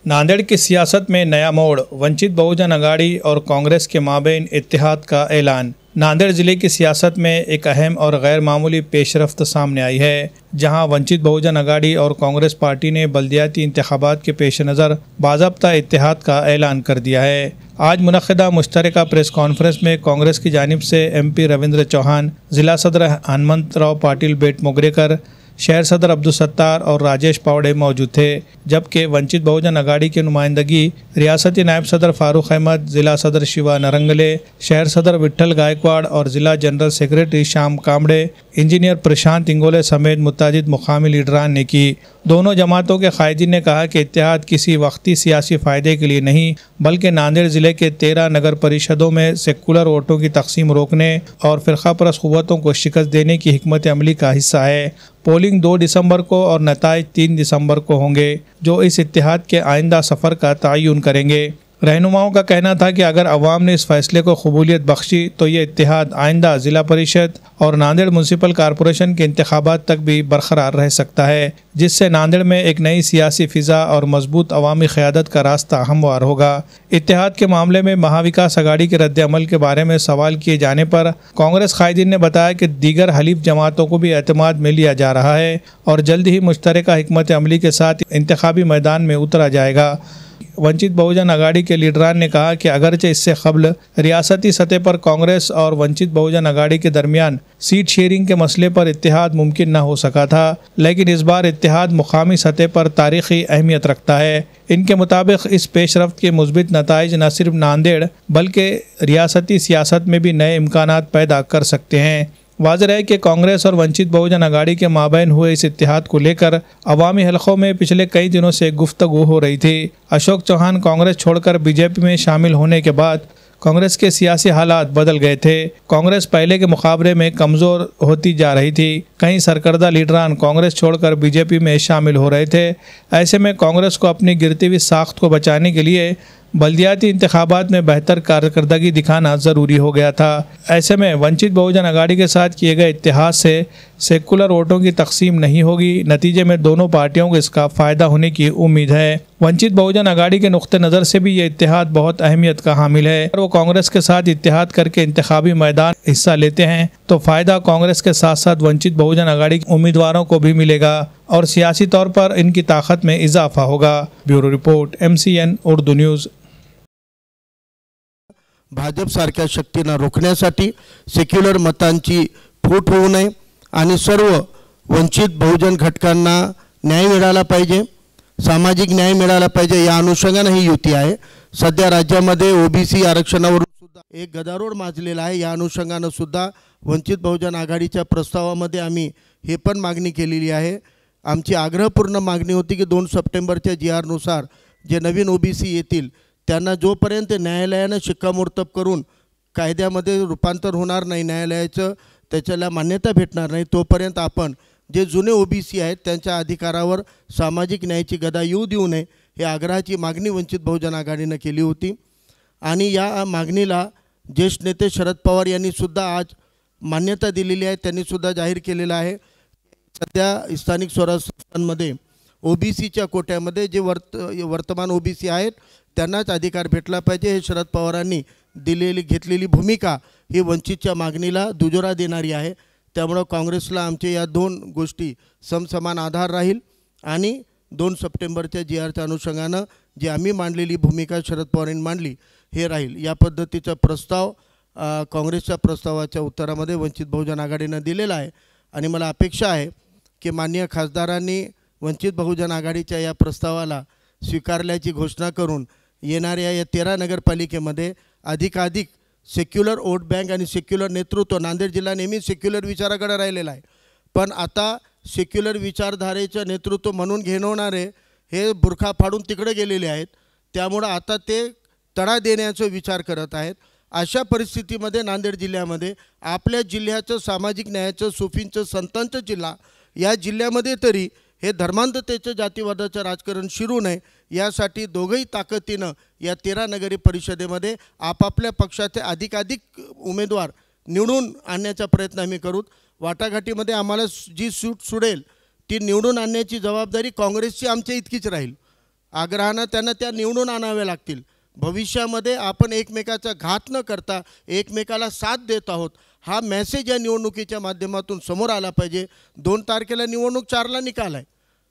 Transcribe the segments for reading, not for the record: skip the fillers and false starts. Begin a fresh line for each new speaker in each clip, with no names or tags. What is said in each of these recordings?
नांदेड़ की सियासत में नया मोड़, वंचित बहुजन अघाड़ी और कांग्रेस के माबैन इत्तेहाद का ऐलान। नांदेड़ जिले की सियासत में एक अहम और गैर मामूली पेशरफ्त सामने आई है, जहां वंचित बहुजन अघाड़ी और कांग्रेस पार्टी ने बल्दियाती इंतखाबात के पेश नज़र बाज़ाब्ता इत्तेहाद का ऐलान कर दिया है। आज मुनक़्क़िदा मुश्तरका प्रेस कॉन्फ्रेंस में कांग्रेस की जानिब से MP रविंद्र चौहान, जिला सदर हनुमंतराव पाटिल बेट मोगरेकर, शहर सदर अब्दुल सत्तार और राजेश पावड़े मौजूद थे, जबकि वंचित बहुजन अघाड़ी की नुमाइंदगी रियासती नायब सदर फारूक अहमद, जिला सदर शिवा नरंगले, शहर सदर विट्ठल गायकवाड़ और जिला general secretary Shyam Kamde, engineer Prashant Ingole समेत मुतादिद मुकामी लीडरान ने की। दोनों जमातों के कायदीन ने कहा कि इत्तेहाद किसी वक्ती सियासी फ़ायदे के लिए नहीं, बल्कि नांदेड़ ज़िले के 13 नगर परिषदों में सेकुलर वोटों की तकसीम रोकने और फ़िरक़ापरस्त क़ुव्वतों को शिकस्त देने की हिकमत अमली का हिस्सा है। पोलिंग 2 दिसंबर को और नताइज 3 दिसंबर को होंगे, जो इस इत्तेहाद के आइंदा सफ़र का तयन करेंगे। रहनुमाओं का कहना था कि अगर अवाम ने इस फैसले को कबूलियत बख्शी तो ये इत्तेहाद आइंदा ज़िला परिषद और नांदेड़ म्यूनसिपल कॉरपोरेशन के इंतखाबात तक भी बरकरार रह सकता है, जिससे नांदेड़ में एक नई सियासी फ़िज़ा और मजबूत अवामी क़यादत का रास्ता हमवार होगा। इत्तेहाद के मामले में महाविकास अघाड़ी के रद्द-ए-अमल के बारे में सवाल किए जाने पर कांग्रेस कायदीन ने बताया कि दीगर हलीफ जमातों को भी एतमाद में लिया जा रहा है और जल्द ही मुश्तरका हिकमत अमली के साथ इंतखाबी मैदान में उतरा जाएगा। वंचित बहुजन अघाड़ी के लीडरान ने कहा कि अगरचे इससे कबल रियासती सतह पर कांग्रेस और वंचित बहुजन अघाड़ी के दरमियान सीट शेयरिंग के मसले पर इत्तेहाद मुमकिन न हो सका था, लेकिन इस बार इत्तेहाद मुकामी सतह पर तारीखी अहमियत रखता है। इनके मुताबिक इस पेशरफ्त के मुस्बित नताइज न सिर्फ नांदेड़ बल्कि रियासती सियासत में भी नए इम्कानात पैदा कर सकते हैं। वाज़ेह है कि कांग्रेस और वंचित बहुजन अघाड़ी के माबैन हुए इस इत्तेहाद को लेकर अवामी हलकों में पिछले कई दिनों से गुफ्तगू हो रही थी। अशोक चौहान कांग्रेस छोड़कर बीजेपी में शामिल होने के बाद कांग्रेस के सियासी हालात बदल गए थे। कांग्रेस पहले के मुकाबले में कमज़ोर होती जा रही थी। कई सरकर्दा लीडरान कांग्रेस छोड़कर बीजेपी में शामिल हो रहे थे। ऐसे में कांग्रेस को अपनी गिरती हुई साख्त को बचाने के लिए बल्दियाती इंतखाबात में बेहतर कारकर्दगी दिखाना ज़रूरी हो गया था। ऐसे में वंचित बहुजन अघाड़ी के साथ किए गए इत्तेहाद से सेकुलर वोटों की तकसीम नहीं होगी। नतीजे में दोनों पार्टियों को इसका फ़ायदा होने की उम्मीद है। वंचित बहुजन अघाड़ी के नुक्ते नज़र से भी ये इत्तेहाद बहुत अहमियत का हामिल है। अगर वो कांग्रेस के साथ इत्तेहाद करके इंतखाबी मैदान हिस्सा लेते हैं तो फ़ायदा कांग्रेस के साथ साथ वंचित बहुजन अघाड़ी के उम्मीदवारों को भी मिलेगा और सियासी तौर पर इनकी ताकत में इजाफा होगा। Bureau report, MCN Urdu news.
Bhajap सारख्या शक्तींना रोखण्यासाठी सेक्युलर मतांची फूट होऊ नये आणि सर्व वंचित बहुजन घटकांना न्याय मिळाला पाहिजे, सामाजिक न्याय मिळाला पाहिजे, या अनुषंगाने ही युती आहे। सध्या राज्यामध्ये OBC आरक्षणावरून सुद्धा एक गदारोळ माजलेला आहे। या अनुषंगाने सुद्धा वंचित बहुजन आघाडीच्या प्रस्तावामध्ये आम्ही हे पण मागणी केलेली आहे। आमची आग्रहपूर्ण मागणी होती की 2 सप्टेंबरच्या GR नुसार जे नवीन OBC येतील त्यांना जोपर्यंत न्यायालयाने शिक्कामोर्तब करून कायद्यामध्ये रूपांतर होणार नाही, न्यायालयाचं त्याच्याला मान्यता भेटणार नाही, तोपर्यंत आपण जे जुने OBC आहेत त्यांच्या अधिकारावर सामाजिक न्यायाची गदा येऊ देऊ नये, हे आग्रहाची मागणी वंचित बहुजन आघाडीने केली होती। आणि या मागणीला ज्येष्ठ नेते शरद पवार यांनी सुद्धा आज मान्यता दिलेली आहे। त्यांनी सुद्धा जाहीर केलेलं आहे सध्या स्थानिक स्वराज्य संस्थांमध्ये OBCच्या कोट्यामध्ये जे वर्तमान OBC आहेत त्यांनाच अधिकार भेटला पाहिजे। हे शरद पवारांनी घेतलेली भूमिका ही वंचितच्या मागणीला दुजोरा देणारी आहे। त्यामुळे काँग्रेसला आमचे या 2 गोष्टी समसमान आधार राहील आणि 2 सप्टेंबरच्या GRच्या अनुषंगाने जी आम्ही मांडलेली भूमिका शरद पवारांनी मांडली हे राहील। या पद्धतीचा प्रस्ताव काँग्रेसच्या प्रस्तावाच्या उत्तरामध्ये वंचित बहुजन आघाडीने दिलेला आहे आणि मला अपेक्षा आहे की माननीय खासदारांनी वंचित बहुजन आघाडीच्या या प्रस्तावाला स्वीकारल्याची घोषणा करून येणाऱ्या या 13 नगरपालिकेमध्ये अधिकाधिक सेक्युलर वोट बँक आणि सेक्युलर नेतृत्व, नांदेड जिल्हा नेहमी सेक्युलर विचाराकडे राहिलेला आहे, पण आता सेक्युलर विचारधारेचं नेतृत्व म्हणून घेणवणारे हे बुरखा फाडून तिकडे गेलेले आहेत। त्यामुळे आता ते तडा देण्याचा विचार करत आहेत। अशा परिस्थितीमध्ये नांदेड जिल्ह्यामध्ये आपल्या जिल्ह्याचं सामाजिक न्यायाचं, सुफींचं, संतांचं जिल्हा, या जिल्ह्यामध्ये तरी हे धर्मांधतेचं, जातीवादाचं राजकारण शिरू नये यासाठी दोघंही ताकदीनं या 13 नगरी परिषदेमध्ये आपापल्या पक्षाचे अधिकाधिक उमेदवार निवडून आणण्याचा प्रयत्न आम्ही करू। वाटाघाटीमध्ये आम्हाला जी सूट सुडेल ती निवडून आणण्याची जबाबदारी काँग्रेसची आमच्या इतकीच राहील। आग्रहानं त्यांना त्या निवडून आणाव्या लागतील। भविष्यामध्ये आपण एकमेकाचा घात न करता एकमेकाला साथ देत आहोत हा मेसेज या निवडणुकीच्या माध्यमातून समोर आला पाहिजे। 2 तारखेला निवडणूक, 4ला निकाल आहे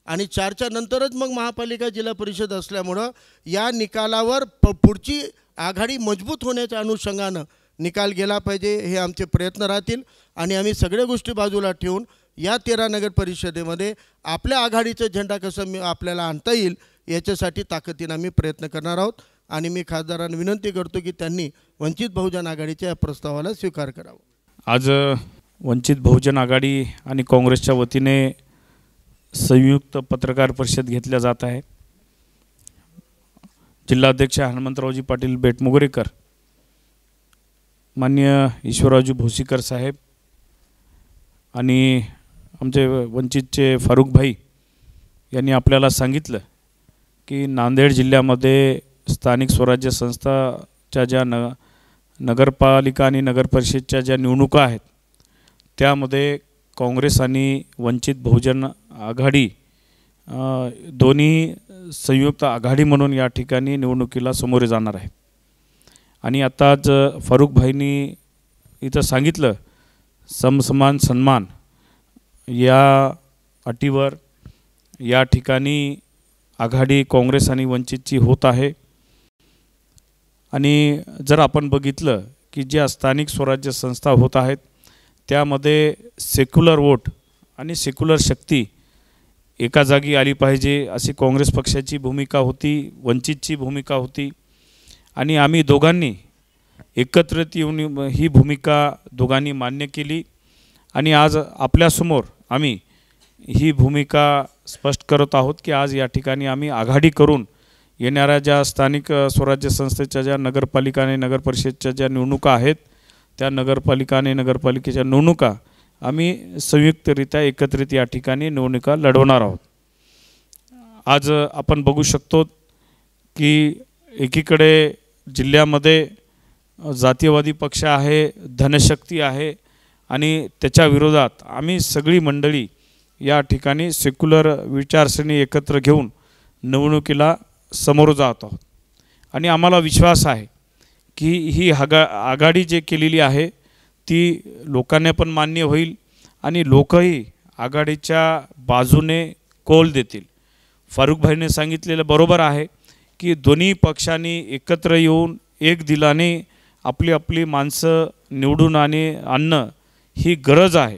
आणि 4च्या नंतरच मग महापालिका जिल्हा परिषद असल्यामुळं या निकालावर पुढची आघाडी मजबूत होण्याच्या अनुषंगानं निकाल गेला पाहिजे, हे आमचे प्रयत्न राहतील। आणि आम्ही सगळ्या गोष्टी बाजूला ठेवून या 13 नगर परिषदेमध्ये आपल्या आघाडीचा झेंडा कसं आपल्याला आणता येईल याच्यासाठी ताकदीनं आम्ही प्रयत्न करणार आहोत। आणि मी खासदारांना विनंती करतो की त्यांनी वंचित बहुजन आघाडीच्या या प्रस्तावाला स्वीकार करावा।
आज वंचित बहुजन आघाडी आणि काँग्रेसच्या वतीने संयुक्त पत्रकार परिषद घेतल्या जात आहे। जिल्हाध्यक्ष हनुमंतरावजी पाटील बेटमुगरेकर, माननीय ईश्वररावजी भोसीकर साहेब आणि आमचे वंचितचे फारुख भाई यांनी आपल्याला सांगितलं की नांदेड जिल्ह्यामध्ये स्थानिक स्वराज्य संस्थाच्या ज्या नगरपालिका आणि नगरपरिषदच्या ज्या निवडणुका आहेत त्यामध्ये काँग्रेस आणि वंचित बहुजन आघाडी दोन्ही संयुक्त आघाडी म्हणून या ठिकाणी निवडणुकीला सामोरे जाणार आहे। आणि आताच फारुख भाईंनी इथं सांगितलं समसमान सन्मान या अटीवर या ठिकाणी आघाडी काँग्रेस आणि वंचितची होत आहे। आणि जर आपण बघितलं की ज्या स्थानिक स्वराज्य संस्था होत आहेत त्यामध्ये सेक्युलर वोट आणि सेक्युलर शक्ती एका जागी आली पाहिजे अशी काँग्रेस पक्षाची भूमिका होती, वंचितची भूमिका होती। आणि आम्ही दोघांनी एकत्रित येऊन ही भूमिका दोघांनी मान्य केली आणि आज आपल्यासमोर आम्ही ही भूमिका स्पष्ट करत आहोत की आज या ठिकाणी आम्ही आघाडी करून येणाऱ्या ज्या स्थानिक स्वराज्य संस्थेच्या ज्या नगरपालिका आणि नगरपरिषदच्या ज्या निवडणुका आहेत त्या नगरपालिका आणि नगरपालिकेच्या निवडणुका आम्ही संयुक्तरित्या एकत्रित या ठिकाणी निवडणुका लढवणार आहोत। आज आपण बघू शकतो की एकीकडे जिल्ह्यामध्ये जातीयवादी पक्ष आहे, धनशक्ती आहे आणि त्याच्या विरोधात आम्ही सगळी मंडळी या ठिकाणी सेक्युलर विचारसरणी एकत्र घेऊन निवडणुकीला समोर जात आहोत। आणि आम्हाला विश्वास आहे की ही आघाडी जे केलेली आहे ती लोकांना पण मान्य होईल आणि लोकही आघाडीच्या बाजूने कौल देतील। फारुख भाईने सांगितलेलं बरोबर आहे की दोन्ही पक्षांनी एकत्र येऊन एक दिलाने आपली आपली माणसं निवडून आणणं ही गरज आहे।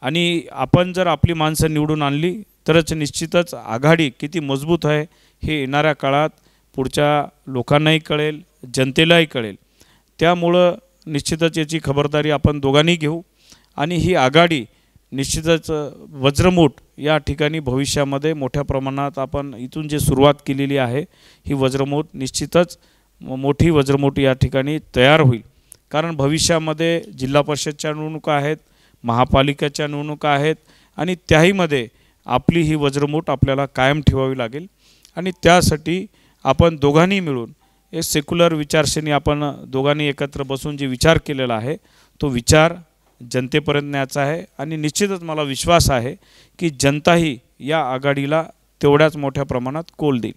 आणि आपण जर आपली माणसं निवडून आणली तरच निश्चितच आघाडी किती मजबूत आहे हे येणाऱ्या काळात पुढच्या लोकांनाही कळेल, जनतेलाही कळेल। त्यामुळं निश्चितच याची खबरदारी आपण दोघांनी घेऊ आणि ही आघाडी निश्चितच वज्रमूठ या ठिकाणी भविष्यामध्ये मोठ्या प्रमाणात आपण इथून जे सुरुवात केलेली आहे ही वज्रमूठ निश्चितच मोठी वज्रमूठ या ठिकाणी तयार होईल। कारण भविष्यामध्ये जिल्हा परिषदच्या निवडणुका आहेत, महापालिकेच्या निवडणुका आहेत आणि त्याहीमध्ये आपली ही वज्रमूठ आपल्याला कायम ठेवावी लागेल। आणि त्यासाठी आपण दोघांनी मिळून एक सेक्युलर विचारसरणी आपण दोघांनी एकत्र बसून जे विचार केलेला आहे तो विचार जनतेपर्यंत न्यायचा आहे। आणि निश्चितच मला विश्वास आहे की जनताही या आघाडीला तेवढ्याच मोठ्या प्रमाणात कौल देईल।